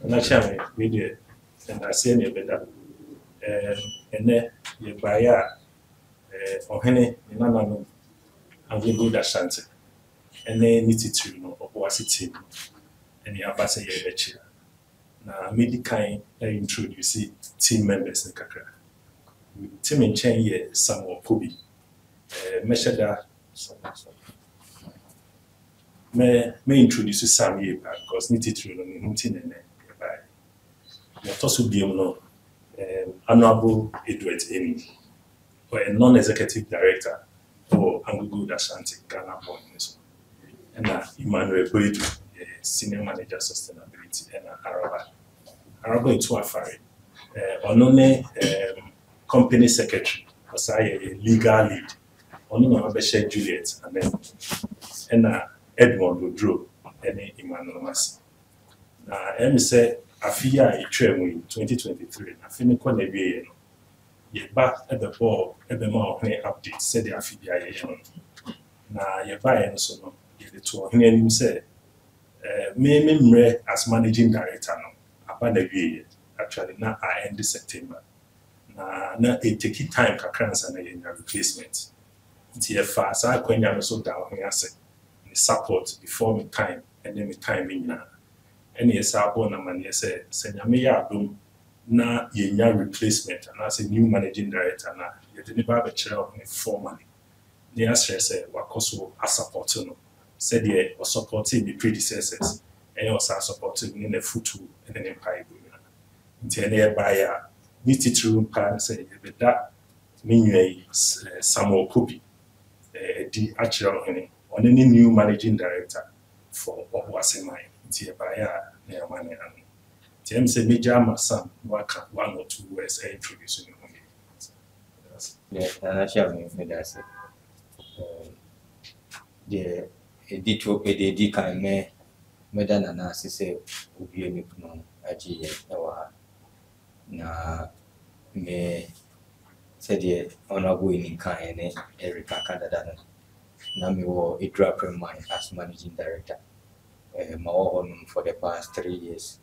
na chame video and I say any better and then you buy or henny in another and we go that shanty and then need to know of what's it team and you have to say a na medical introduce team members in kakra team in chain here some or Kobe measure that may introduce some year because need to know hunting and by what also be Honorable Edward Amy, or a non-executive director for Angugu Ashanti Ghana Born, and Emmanuel Boydu, senior manager sustainability, and Araba into Afari, Onone company secretary, because I a legal lead, Onone Abeshe Juliet, and then Edmond Woodrow, and Emmanuel Massey. Now, say Afia a train in 2023. I think when they be ye back at the ball at the mouth update said the Afia. Now, ye buy and so no, ye the two him say, me as managing director no, about the year actually now I end this September. Now, it take time to cancel and a replacement. It's here fast. I can also down here say the support before me time and then me time in now. Any sabo na man say senyame ya adom na yenya replacement and as a new managing director na ye de ba be kire o ne formally ne asre say wakoso a support no said ye o supporting the predecessors and also supporting in the futu and then empire go nti ene e ba ya ni titru pa say ye be da menwai Samuel Kobi di akire o ne on any new managing director for Obuasi mine. Near money and James a major Massam, one or 2 words introducing you. Yes, I shall me that's the editor, a kind me, Madame Nancy say, will be a new Aji, na me said the honorable in kind, Erica Canada. Now me were a draper mine as managing director. My own for the past 3 years,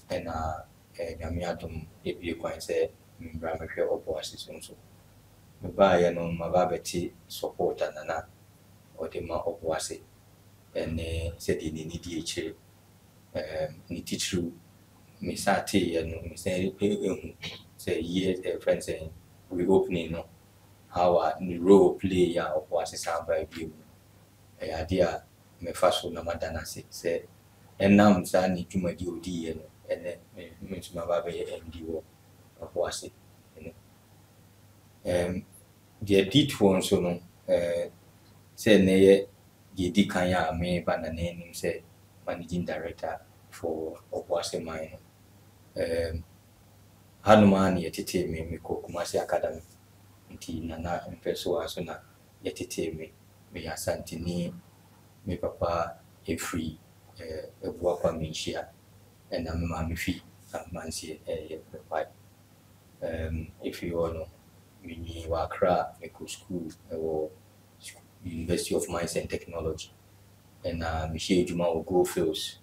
and Yamiatum, if you can say, Bramake opposites also. Buy and on my babety support and Nana or the ma opposite, and said in the DH, Nitichu, Missati, and say, years, friends, we opening no how a role play opposites are by view. Idea. Me faso na madanasi say enam za ni dwumadi odi ye ene me tuma ba be MD wo akwase the dit one so no say ne ye di kan ya me ba na nim say managing director for Obuasi mine hanuma ni yetete me ko Kumasi Academy nti na mpeso aso na yetete me Asante ni me papa a free a walk on me share and I'm mammy fee man see if you all know me Wakra Eco School or University of Mines and Technology and Michelle Juma will go fields.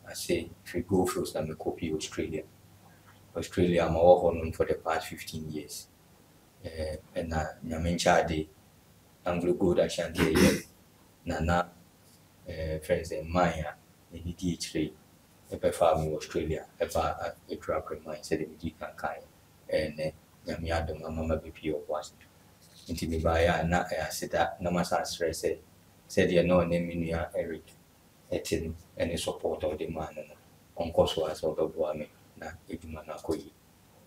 I say if you go fields then me copy Australia I'm all on for the past 15 years and Namencha de Anglo Gold Ashanti Nana friends in Maya in the DH3 ever farm in Australia ever a drug remind said the can kind and Yamiado Mama BP of Washington. Into me by na said that Namasa stress said you know naming Eric Etin any support of the man on course was of the woman na Edumana Koi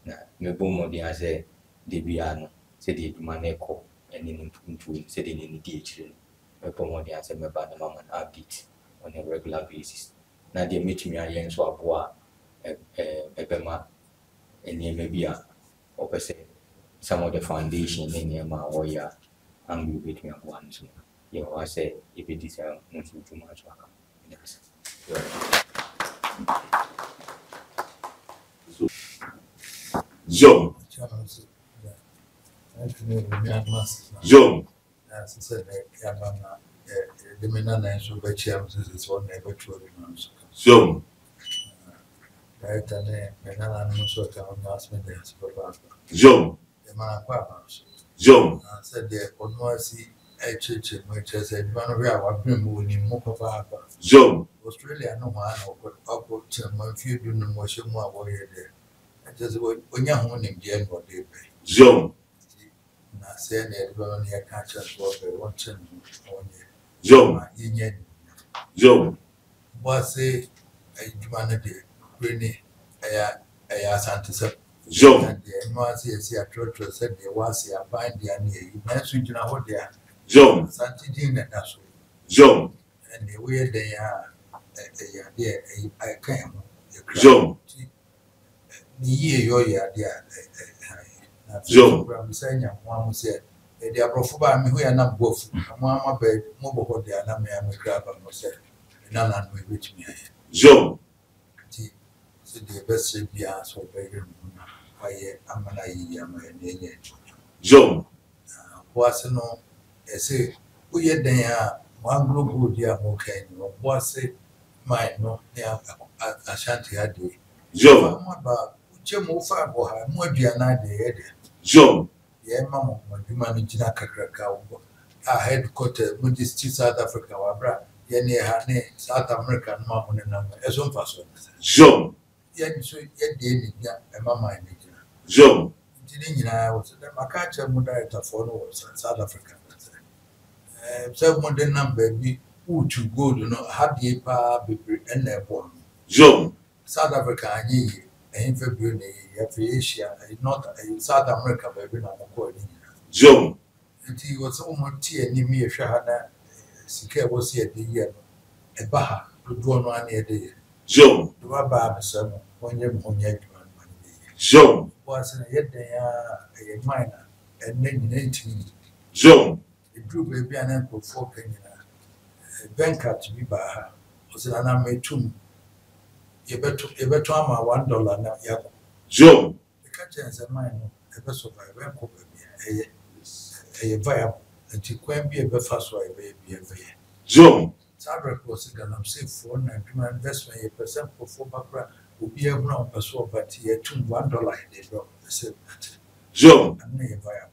na me boom of the as a Debiano said the Maneko and in into said in the DH3. Pomodi as a member and update on a regular basis. Now they meet me again so aboa ebema and maybe a opposite some of the foundation in Yama or ya angry with me at once. You I say if it is not too much. Zoom. Zoom. As I said, the Menana and so Bacham is one neighbor to Zoom. right and I'm so announcement as Papa. Jom. The man Papa. Jom. I said, there on was a church, which I said, one of our brim in Mopapa. Jom. Australia, no one or upward my few do no motion more warrior there. I just when you're home in the end what they pay. Jom. I said, everyone here catch us for watching 1 year. Jom. Jom. Was a humanity, really a Santa. Jom. And the NYC a trotro said there was a bind the near you mentioned you know what they are. Jom. Santi Dean and that's Jom. and the way they are I came. Jom. The year your year, dear. Jom. I'm saying, one said, they are profound. Me, we are not both. Mamma bed, mobile what they are not me. I'm a crab and myself. None of me reach me. Jom. So the best should be answered by him. Why am I? Jom. Was no, I say, we are there. One group would be okay. Was it my no, a shanty had day. Jom. About Jim Mofa or her more Diana de Jom. Yeah, Mamma, my Jina Kakraka. Our headquarters, Modesty South Africa, Wabra, Yenny Hane, South American Mamma, as one person. Jom. Yet, so yet, the Mamma in Nigeria. Jom. I was a catch a moderator for South Africa. So, modern number be who to go to know how the pa be and their born. Jom. South Africa, and February, Asia, not South America, baby, no more. Jom. And he was almost tea and me a shahana. Sika was here the year. A baha to do one year day. Jom. Do a bar, son, 1 year on yet. Jom. Was in a yet they are a minor and then in 18. Jom. The group baby and uncle for Kenya. A banker to be by her was an anime tomb. You better $1 now, Yaku. Jom. The catcher is a mine, a vessel by a bank a viable, and she can't be a befast way, baby. Jom. Sabra was a gun safe for and investment a percent for 4 background would be a brown person, but he had $1 they brought the same. Jom. And a viable.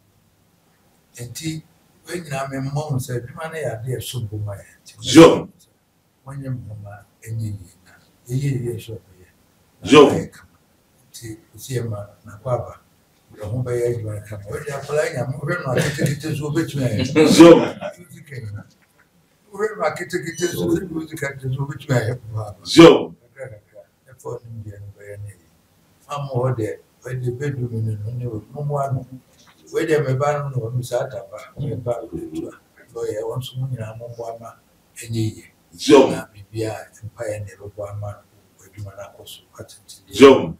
And tea, when I'm in mom said, money are dear soup for my head. Jom. When your mamma, any year, Jom. See a man, Napapa. The home by age when I come. When they are playing, I'm not getting to which man. Jom. We're not getting to which man. Jom. For Indian by any. I'm more there. When the bedroom in the one, where they may ban no Miss Ataba, lawyer once more in a Moama, any Jom. Bibia, Empire never one man, where you are also cut. Jom.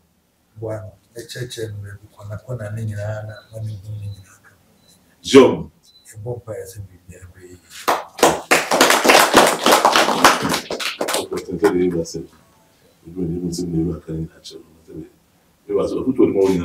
One, a church and Conacona Nina, money in Jom. a bonfire as a Bibia. It was a good morning.